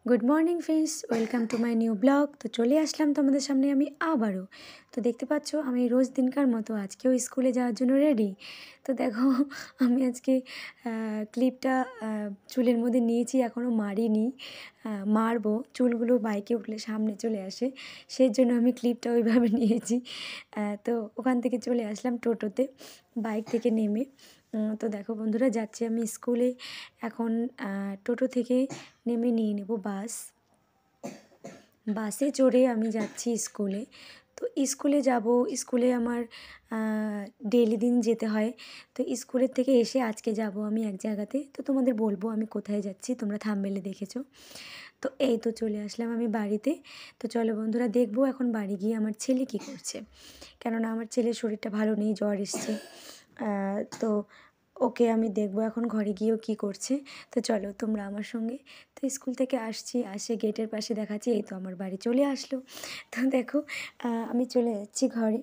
Good morning friends, welcome to my new blog. তো চলে আসলাম তোমাদের সামনে আমি আবারও। তো দেখতে পাচ্ছ আমি রোজ দিনকার মতো আজকেও স্কুলে যাওয়ার জন্য রেডি। তো দেখো আমি আজকে ক্লিপটা চুলের মধ্যে নিয়েছি, এখনও মারিনি, মারবো। চুলগুলো বাইকে উঠলে সামনে চলে আসে, সেই জন্য আমি ক্লিপটা ওইভাবে নিয়েছি। তো ওখান থেকে চলে আসলাম টোটোতে, বাইক থেকে নেমে। তো দেখো বন্ধুরা, যাচ্ছি আমি স্কুলে এখন। টোটো থেকে নেমে নিয়ে নেব বাস, বাসে চড়ে আমি যাচ্ছি স্কুলে। তো স্কুলে যাব, স্কুলে আমার ডেইলি দিন যেতে হয়। তো স্কুলের থেকে এসে আজকে যাব আমি এক জায়গাতে, তো তোমাদের বলবো আমি কোথায় যাচ্ছি, তোমরা থাম্বনেলে দেখেছো। তো এই তো চলে আসলাম আমি বাড়িতে। তো চলো বন্ধুরা, দেখবো এখন বাড়ি গিয়ে আমার ছেলে কী করছে, কেননা আমার ছেলের শরীরটা ভালো নেই, জ্বর এসছে। তো ওকে আমি দেখবো এখন ঘরে গিয়েও কী করছে। তো চলো তোমরা আমার সঙ্গে। তো স্কুল থেকে আসছি, আসে গেটের পাশে দেখাচ্ছি, এই তো আমার বাড়ি চলে আসলো। তো দেখো আমি চলে যাচ্ছি ঘরে।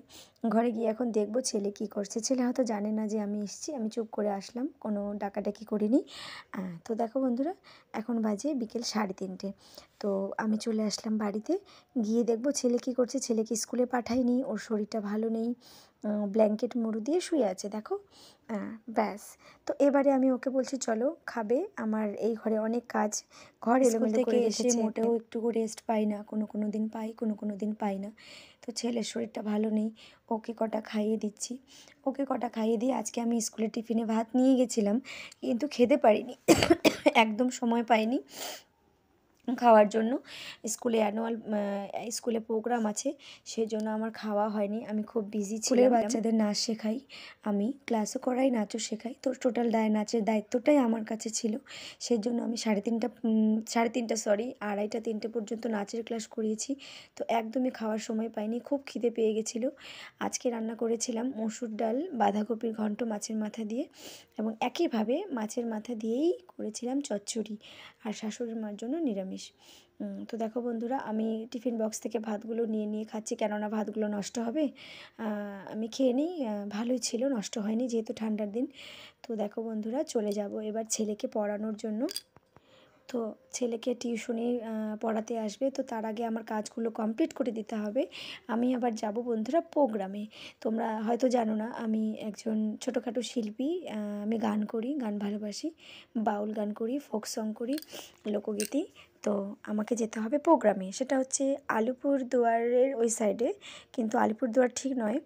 ঘরে গিয়ে এখন দেখবো ছেলে কী করছে। ছেলে হয়তো জানে না যে আমি এসেছি, আমি চুপ করে আসলাম, কোনো ডাকাডাকি করিনি। তো দেখো বন্ধুরা, এখন বাজে বিকেল 3:30। তো আমি চলে আসলাম বাড়িতে, গিয়ে দেখবো ছেলে কী করছে। ছেলেকে স্কুলে পাঠাইনি, ওর শরীরটা ভালো নেই, ব্ল্যাঙ্কেট মুড়ো দিয়ে শুয়ে আছে দেখো। ব্যাস। তো এবারে আমি ওকে বলছি চলো খাবে, আমার এই ঘরে অনেক কাজ, ঘর এলোমেলো করে রেখেছে। মোটেও একটুকু রেস্ট পাই না, কোনো দিন পাই, কোনো দিন পাই না। তো ছেলের শরীরটা ভালো নেই, ওকে কটা খাইয়ে দিচ্ছি। ওকে কটা খাইয়ে দিয়ে আজকে আমি স্কুলে টিফিনে ভাত নিয়ে গেছিলাম, কিন্তু খেতে পারিনি একদম সময় পাইনি খাওয়ার জন্য। স্কুলে প্রোগ্রাম আছে, সেই জন্য আমার খাওয়া হয়নি, আমি খুব বিজি ছিলাম। বাচ্চাদের নাচ শেখাই, আমি ক্লাসও করাই, নাচও শেখাই। তো টোটাল নাচের দায়িত্বটাই আমার কাছে ছিল। সেই জন্য আমি 2:30 পর্যন্ত নাচের ক্লাস করিয়েছি। তো একদমই খাওয়ার সময় পাইনি, খুব খিদে পেয়ে গেছিলো। আজকে রান্না করেছিলাম মসুর ডাল, বাঁধাকপির ঘন্ট মাছের মাথা দিয়ে, এবং একইভাবে মাছের মাথা দিয়েই করেছিলাম চচ্চড়ি, আর শাশুড়ির মার জন্য নিরামিষ। তো দেখো বন্ধুরা, আমি টিফিন বক্স থেকে ভাতগুলো নিয়ে খাচ্ছি, কেননা ভাতগুলো নষ্ট হবে। আমি খেয়ে নিই, ভালোই ছিল, নষ্ট হয়নি যেহেতু ঠান্ডার দিন। তো দেখো বন্ধুরা, চলে যাব এবার ছেলেকে পড়ানোর জন্য। তো ছেলেকে টিউশনি পড়াতে আসবে, তো তার আগে আমার কাজগুলো কমপ্লিট করে দিতে হবে। আমি আবার যাব বন্ধুরা প্রোগ্রামে। তোমরা হয়তো জানো না, আমি একজন ছোটোখাটো শিল্পী। আমি গান করি, গান ভালোবাসি, বাউল গান করি, ফোক সং করি, লোকগীতি। তো আমাকে যেতে হবে প্রোগ্রামে, সেটা হচ্ছে আলিপুরদুয়ারের ওই সাইডে, কিন্তু আলিপুরদুয়ার ঠিক নয়,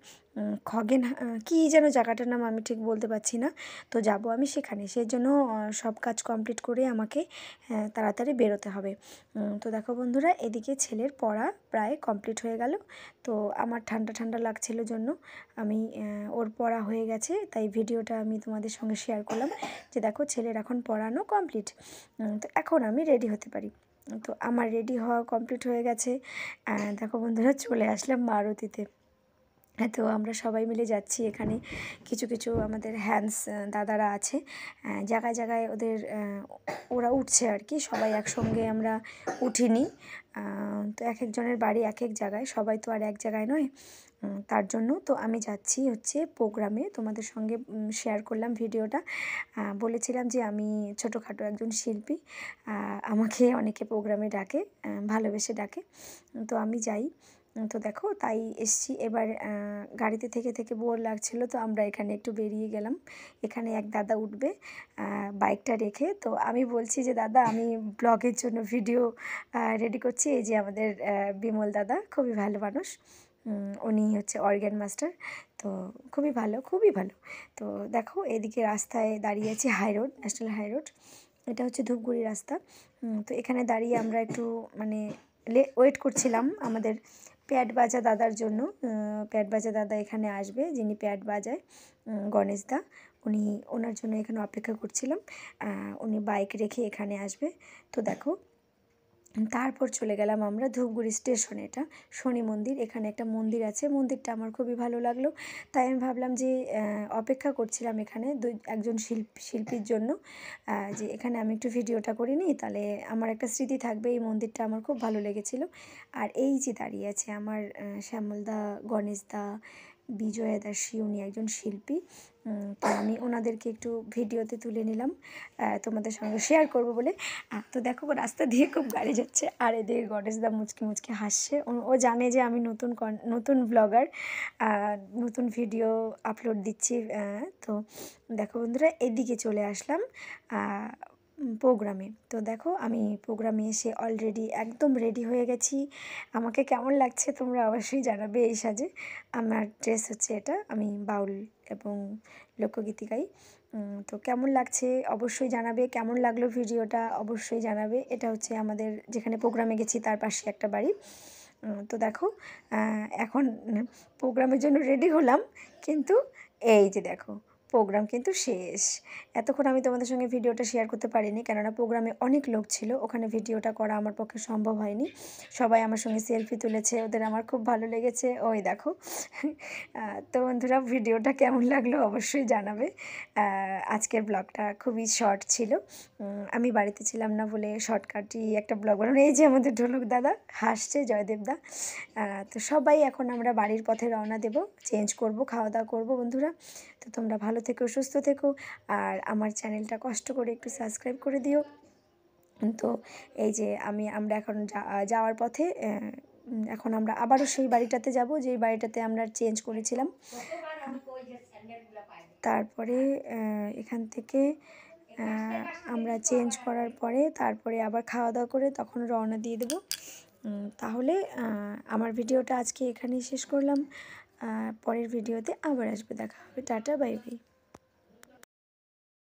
খগেন কী যেন জায়গাটার নাম আমি ঠিক বলতে পারছি না। তো যাব আমি সেখানে, সেই জন্য সব কাজ কমপ্লিট করে আমাকে তাড়াতাড়ি বেরোতে হবে। তো দেখো বন্ধুরা, এদিকে ছেলের পড়া প্রায় কমপ্লিট হয়ে গেল। তো আমার ঠান্ডা ঠান্ডা লাগছিল জন্য আমি ওর পড়া হয়ে গেছে, তাই ভিডিওটা আমি তোমাদের সঙ্গে শেয়ার করলাম যে দেখো ছেলের এখন পড়ানো কমপ্লিট। তো এখন আমি রেডি হতে পারি। তো আমার রেডি হওয়া কমপ্লিট হয়ে গেছে। দেখো বন্ধুরা, চলে আসলাম মারুতিতে। তো আমরা সবাই মিলে যাচ্ছি। এখানে কিছু কিছু আমাদের হ্যান্ডস দাদারা আছে, জায়গায় জায়গায় ওরা উঠছে আর কি, সবাই একসঙ্গে আমরা উঠিনি। তো এক একজনের বাড়ি এক এক জায়গায়, সবাই তো আর এক জায়গায় নয়। তার জন্য তো আমি যাচ্ছি হচ্ছে প্রোগ্রামে, তোমাদের সঙ্গে শেয়ার করলাম ভিডিওটা। বলেছিলাম যে আমি ছোটোখাটো একজন শিল্পী, আমাকে অনেকে প্রোগ্রামে ডাকে, ভালোবেসে ডাকে, তো আমি যাই। তো দেখো তাই এসছি। এবার গাড়িতে থেকে থেকে বোর লাগছিলো, তো আমরা এখানে একটু বেরিয়ে গেলাম। এখানে এক দাদা উঠবে বাইকটা রেখে, তো আমি বলছি যে দাদা আমি ব্লগের জন্য ভিডিও রেডি করছি। এই যে আমাদের বিমল দাদা, খুবই ভালো মানুষ, উনি হচ্ছে অর্গ্যান মাস্টার। তো খুবই ভালো, খুবই ভালো। তো দেখো এদিকে রাস্তায় দাঁড়িয়ে আছি, হাইরোড, ন্যাশনাল হাইরোড, এটা হচ্ছে ধূপগুড়ি রাস্তা। তো এখানে দাঁড়িয়ে আমরা একটু মানে ওয়েট করছিলাম আমাদের প্যাড বাজা দাদার জন্য। প্যাড বাজা দাদা এখানে আসবে, যিনি প্যাড বাজায়, গণেশ দা, ওনার জন্য এখানে অপেক্ষা করছিলাম। উনি বাইক রেখে এখানে আসবে। তো দেখো তারপর চলে গেলাম আমরা ধূপগুড়ি স্টেশনে। এটা শনি মন্দির, এখানে একটা মন্দির আছে, মন্দিরটা আমার খুবই ভালো লাগলো, তাই আমি ভাবলাম যে অপেক্ষা করছিলাম এখানে একজন শিল্পীর জন্য, যে এখানে আমি একটু ভিডিওটা করে নিই, তাহলে আমার একটা স্মৃতি থাকবে। এই মন্দিরটা আমার খুব ভালো লেগেছিলো। আর এই যে দাঁড়িয়ে আছে আমার শ্যামলদা, গণেশদা, বিজয়া দাসী, উনি একজন শিল্পী। তো আমি ওনাদেরকে একটু ভিডিওতে তুলে নিলাম তোমাদের সঙ্গে শেয়ার করব বলে। তো দেখো রাস্তা দিয়ে খুব গাড়ি যাচ্ছে, আর এদিকে গণেশদা মুচকি মুচকি হাসছে। ও জানে যে আমি নতুন ব্লগার, নতুন ভিডিও আপলোড দিচ্ছি। তো দেখো বন্ধুরা, এদিকে চলে আসলাম প্রোগ্রামে। তো দেখো আমি প্রোগ্রামে এসে অলরেডি একদম রেডি হয়ে গেছি। আমাকে কেমন লাগছে তোমরা অবশ্যই জানাবে এই সাজে। আমার ড্রেস হচ্ছে এটা, আমি বাউল এবং লোকগীতি গাই। তো কেমন লাগছে অবশ্যই জানাবে, কেমন লাগলো ভিডিওটা অবশ্যই জানাবে। এটা হচ্ছে আমাদের যেখানে প্রোগ্রামে গেছি তার পাশে একটা বাড়ি। তো দেখো এখন প্রোগ্রামের জন্য রেডি হলাম, কিন্তু এই যে দেখো প্রোগ্রাম কিন্তু শেষ। এতক্ষণ আমি তোমাদের সঙ্গে ভিডিওটা শেয়ার করতে পারিনি, কেননা প্রোগ্রামে অনেক লোক ছিল, ওখানে ভিডিওটা করা আমার পক্ষে সম্ভব হয়নি। সবাই আমার সঙ্গে সেলফি তুলেছে, ওদের আমার খুব ভালো লেগেছে। ওই দেখো তো বন্ধুরা, ভিডিওটা কেমন লাগলো অবশ্যই জানাবে। আজকের ব্লগটা খুবই শর্ট ছিল, আমি বাড়িতে ছিলাম না বলে শর্টকাটই একটা ব্লগ বানানো। এই যে আমাদের ঢোলক দাদা হাসছে, জয়দেবদা। তো সবাই এখন আমরা বাড়ির পথে রওনা দেব, চেঞ্জ করব, খাওয়া দাওয়া করবো বন্ধুরা। তো তোমরা ভালো থেকো, সুস্থ থেকো, আর আমার চ্যানেলটা কষ্ট করে একটু সাবস্ক্রাইব করে দিও। তো এই যে আমরা এখন যাওয়ার পথে, এখন আমরা আবারও সেই বাড়িটাতে যাব যেই বাড়িটাতে আমরা চেঞ্জ করেছিলাম। তারপরে এখান থেকে আমরা চেঞ্জ করার পরে তারপরে আবার খাওয়া দাওয়া করে তখন রওনা দিয়ে দেবো। তাহলে আমার ভিডিওটা আজকে এখানেই শেষ করলাম। পরের ভিডিওতে আবার আসবে, দেখা হবে। Tata, bye bye.